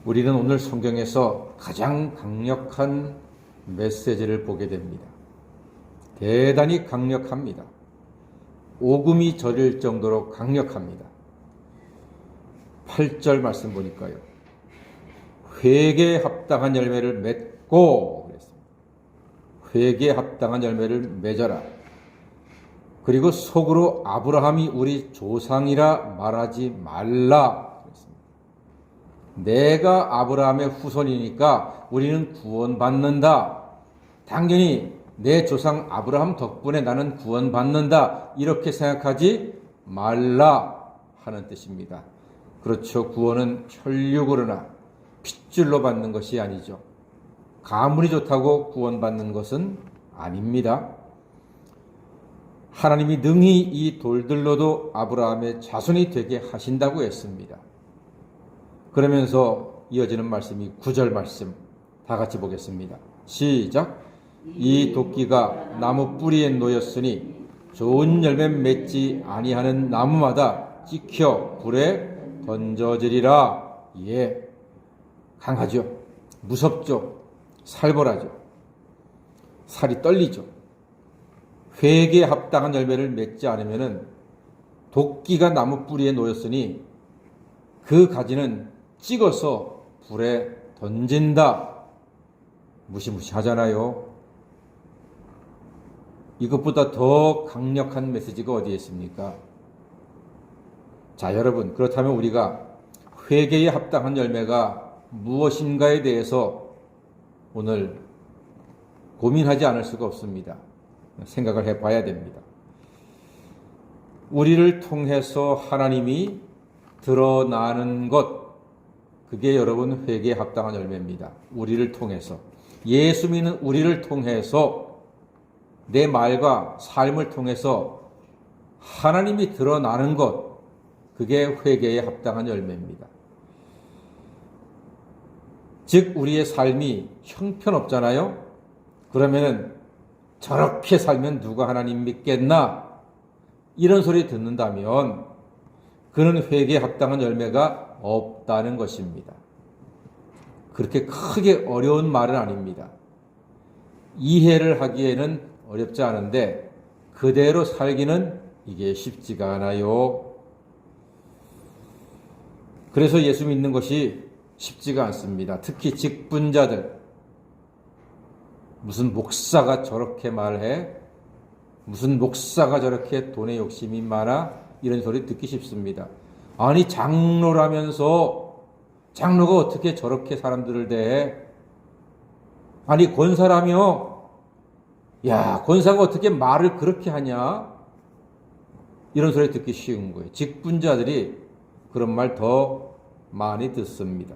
우리는 오늘 성경에서 가장 강력한 메시지를 보게 됩니다. 대단히 강력합니다. 오금이 저릴 정도로 강력합니다. 8절 말씀 보니까요. 회개에 합당한 열매를 맺고 그랬습니다. 회개에 합당한 열매를 맺어라. 그리고 속으로 아브라함이 우리 조상이라 말하지 말라. 내가 아브라함의 후손이니까 우리는 구원받는다. 당연히 내 조상 아브라함 덕분에 나는 구원받는다. 이렇게 생각하지 말라 하는 뜻입니다. 그렇죠. 구원은 혈육으로나 핏줄로 받는 것이 아니죠. 가문이 좋다고 구원받는 것은 아닙니다. 하나님이 능히 이 돌들로도 아브라함의 자손이 되게 하신다고 했습니다. 그러면서 이어지는 말씀이 9절 말씀 다 같이 보겠습니다. 시작. 이 도끼가 나무 뿌리에 놓였으니 좋은 열매 맺지 아니하는 나무마다 찍혀 불에 던져지리라. 예, 강하죠. 무섭죠. 살벌하죠. 살이 떨리죠. 회개에 합당한 열매를 맺지 않으면 도끼가 나무 뿌리에 놓였으니 그 가지는 찍어서 불에 던진다. 무시무시하잖아요. 이것보다 더 강력한 메시지가 어디에 있습니까? 자, 여러분, 그렇다면 우리가 회개에 합당한 열매가 무엇인가에 대해서 오늘 고민하지 않을 수가 없습니다. 생각을 해봐야 됩니다. 우리를 통해서 하나님이 드러나는 것, 그게 여러분 회개에 합당한 열매입니다. 우리를 통해서. 예수 믿는 우리를 통해서 내 말과 삶을 통해서 하나님이 드러나는 것, 그게 회개에 합당한 열매입니다. 즉 우리의 삶이 형편없잖아요. 그러면은 저렇게 살면 누가 하나님 믿겠나? 이런 소리 듣는다면 그는 회개에 합당한 열매가 없다는 것입니다. 그렇게 크게 어려운 말은 아닙니다. 이해를 하기에는 어렵지 않은데 그대로 살기는 이게 쉽지가 않아요. 그래서 예수 믿는 것이 쉽지가 않습니다. 특히 직분자들. 무슨 목사가 저렇게 말해? 무슨 목사가 저렇게 돈에 욕심이 많아? 이런 소리 듣기 쉽습니다. 아니 장로라면서 장로가 어떻게 저렇게 사람들을 대해? 아니 권사라며? 야, 권사가 어떻게 말을 그렇게 하냐? 이런 소리 듣기 쉬운 거예요. 직분자들이 그런 말 더 많이 듣습니다.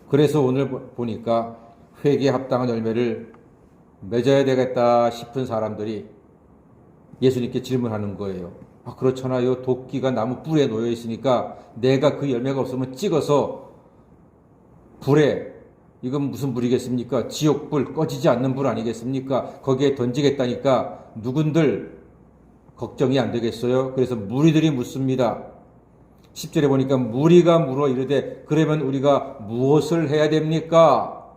그래서 오늘 보니까 회개에 합당한 열매를 맺어야 되겠다 싶은 사람들이 예수님께 질문하는 거예요. 아, 그렇잖아요. 도끼가 나무 뿌리에 놓여 있으니까 내가 그 열매가 없으면 찍어서 불에, 이건 무슨 불이겠습니까? 지옥불, 꺼지지 않는 불 아니겠습니까? 거기에 던지겠다니까 누군들 걱정이 안 되겠어요? 그래서 무리들이 묻습니다. 10절에 보니까 무리가 물어 이르되 그러면 우리가 무엇을 해야 됩니까?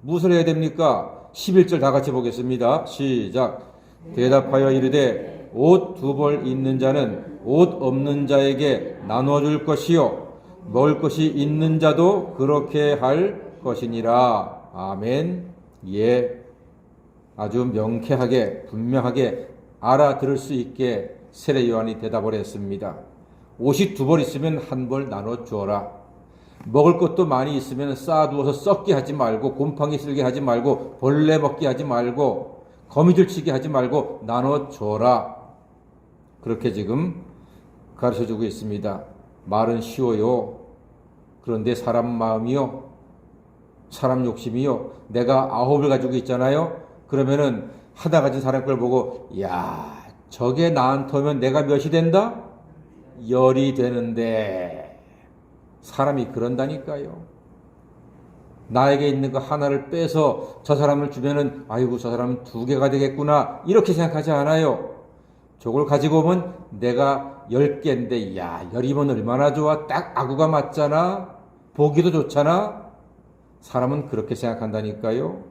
무엇을 해야 됩니까? 11절 다 같이 보겠습니다. 시작. 대답하여 이르되 옷 2벌 있는 자는 옷 없는 자에게 나눠줄 것이요 먹을 것이 있는 자도 그렇게 할 것이니라. 아멘. 예. 아주 명쾌하게 분명하게 알아들을 수 있게 세례 요한이 대답을 했습니다. 옷이 2벌 있으면 1벌 나눠 주어라. 먹을 것도 많이 있으면 쌓아두어서 썩게 하지 말고 곰팡이 쓸게 하지 말고 벌레 먹게 하지 말고 거미줄 치게 하지 말고 나눠 줘라. 그렇게 지금 가르쳐주고 있습니다. 말은 쉬워요. 그런데 사람 마음이요, 사람 욕심이요. 내가 9을 가지고 있잖아요. 그러면은 하나 가진 사람 걸 보고 야, 저게 나한테 오면 내가 몇이 된다? 10이 되는데 사람이 그런다니까요. 나에게 있는 거 하나를 빼서 저 사람을 주면은 아이고 저 사람은 2개가 되겠구나 이렇게 생각하지 않아요. 저걸 가지고 오면 내가 10개인데 야 10이면 얼마나 좋아. 딱 아구가 맞잖아. 보기도 좋잖아. 사람은 그렇게 생각한다니까요.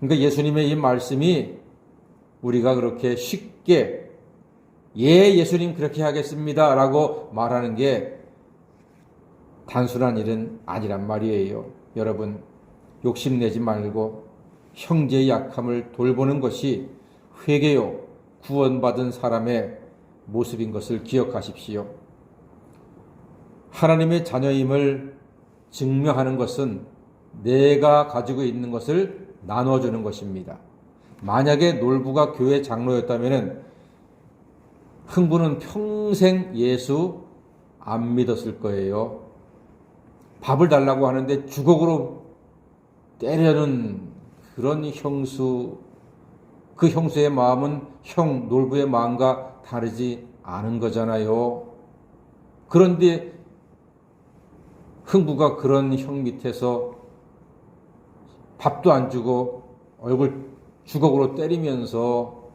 그러니까 예수님의 이 말씀이 우리가 그렇게 쉽게 예수님 그렇게 하겠습니다 라고 말하는 게 단순한 일은 아니란 말이에요. 여러분, 욕심내지 말고 형제의 약함을 돌보는 것이 회개요, 구원받은 사람의 모습인 것을 기억하십시오. 하나님의 자녀임을 증명하는 것은 내가 가지고 있는 것을 나눠주는 것입니다. 만약에 놀부가 교회 장로였다면 흥부는 평생 예수 안 믿었을 거예요. 밥을 달라고 하는데 주걱으로 때려는 그런 형수, 그 형수의 마음은 놀부의 마음과 다르지 않은 거잖아요. 그런데 흥부가 그런 형 밑에서 밥도 안 주고 얼굴 주걱으로 때리면서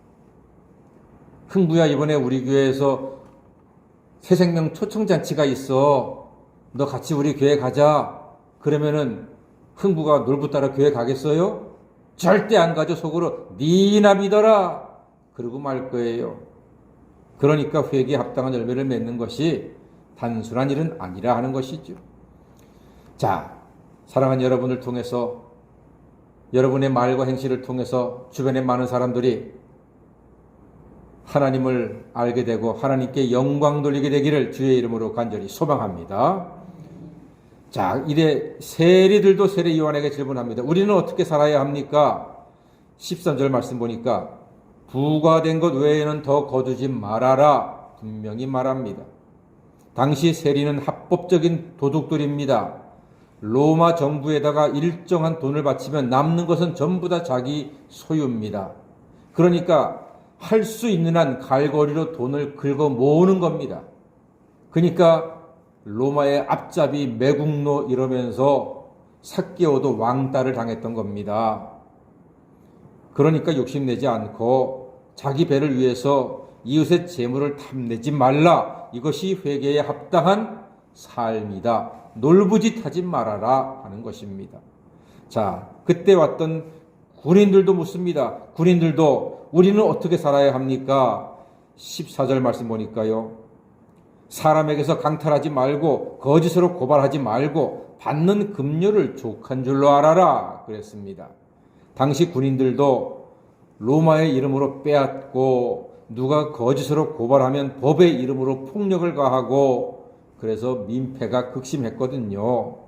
흥부야, 이번에 우리 교회에서 새생명 초청잔치가 있어. 너 같이 우리 교회 가자. 그러면은 흥부가 놀부 따라 교회 가겠어요? 절대 안 가죠. 속으로 니나 믿어라 그러고 말 거예요. 그러니까 회개에 합당한 열매를 맺는 것이 단순한 일은 아니라 하는 것이죠. 자, 사랑하는 여러분을 통해서, 여러분의 말과 행실을 통해서 주변의 많은 사람들이 하나님을 알게 되고 하나님께 영광 돌리게 되기를 주의 이름으로 간절히 소망합니다. 자, 이래 세리들도 세례 요한에게 질문합니다. 우리는 어떻게 살아야 합니까? 13절 말씀 보니까 부과된 것 외에는 더 거두지 말아라 분명히 말합니다. 당시 세리는 합법적인 도둑들입니다. 로마 정부에다가 일정한 돈을 바치면 남는 것은 전부 다 자기 소유입니다. 그러니까 할 수 있는 한 갈고리로 돈을 긁어 모으는 겁니다. 그러니까 로마의 앞잡이 매국노 이러면서 삭개오도 왕따를 당했던 겁니다. 그러니까 욕심내지 않고 자기 배를 위해서 이웃의 재물을 탐내지 말라. 이것이 회개에 합당한 삶이다. 놀부짓하지 말아라 하는 것입니다. 자, 그때 왔던 군인들도 묻습니다. 군인들도 우리는 어떻게 살아야 합니까? 14절 말씀 보니까요. 사람에게서 강탈하지 말고 거짓으로 고발하지 말고 받는 급료를 족한 줄로 알아라 그랬습니다. 당시 군인들도 로마의 이름으로 빼앗고 누가 거짓으로 고발하면 법의 이름으로 폭력을 가하고 그래서 민폐가 극심했거든요.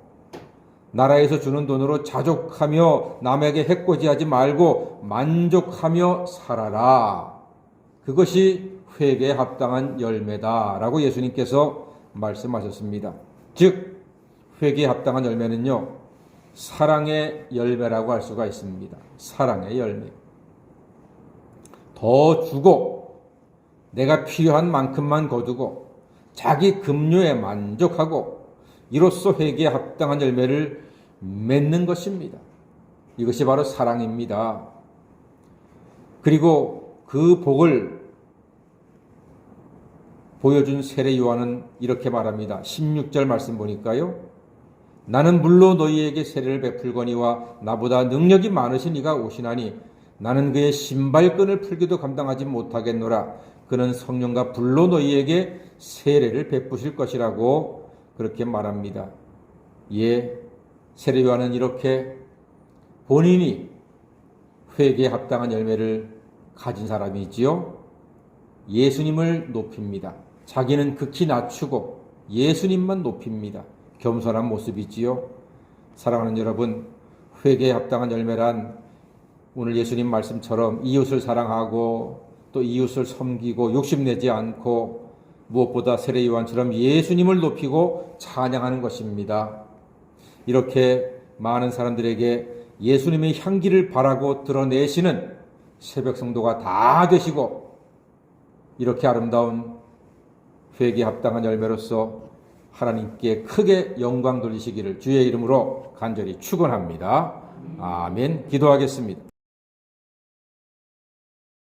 나라에서 주는 돈으로 자족하며 남에게 해코지하지 말고 만족하며 살아라. 그것이 회개에 합당한 열매다라고 예수님께서 말씀하셨습니다. 즉 회개에 합당한 열매는요, 사랑의 열매라고 할 수가 있습니다. 사랑의 열매. 더 주고 내가 필요한 만큼만 거두고 자기 급료에 만족하고 이로써 회개에 합당한 열매를 맺는 것입니다. 이것이 바로 사랑입니다. 그리고 그 복을 보여준 세례 요한은 이렇게 말합니다. 16절 말씀 보니까요. 나는 물로 너희에게 세례를 베풀거니와 나보다 능력이 많으신 이가 오시나니 나는 그의 신발끈을 풀기도 감당하지 못하겠노라. 그는 성령과 불로 너희에게 세례를 베푸실 것이라고 그렇게 말합니다. 예, 세례 요한은 이렇게 본인이 회개에 합당한 열매를 가진 사람이지요. 예수님을 높입니다. 자기는 극히 낮추고 예수님만 높입니다. 겸손한 모습이지요. 사랑하는 여러분, 회개에 합당한 열매란 오늘 예수님 말씀처럼 이웃을 사랑하고 또 이웃을 섬기고 욕심내지 않고 무엇보다 세례 요한처럼 예수님을 높이고 찬양하는 것입니다. 이렇게 많은 사람들에게 예수님의 향기를 바라고 드러내시는 새벽 성도가 다 되시고 이렇게 아름다운 회개에 합당한 열매로서 하나님께 크게 영광 돌리시기를 주의 이름으로 간절히 축원합니다. 아멘. 기도하겠습니다.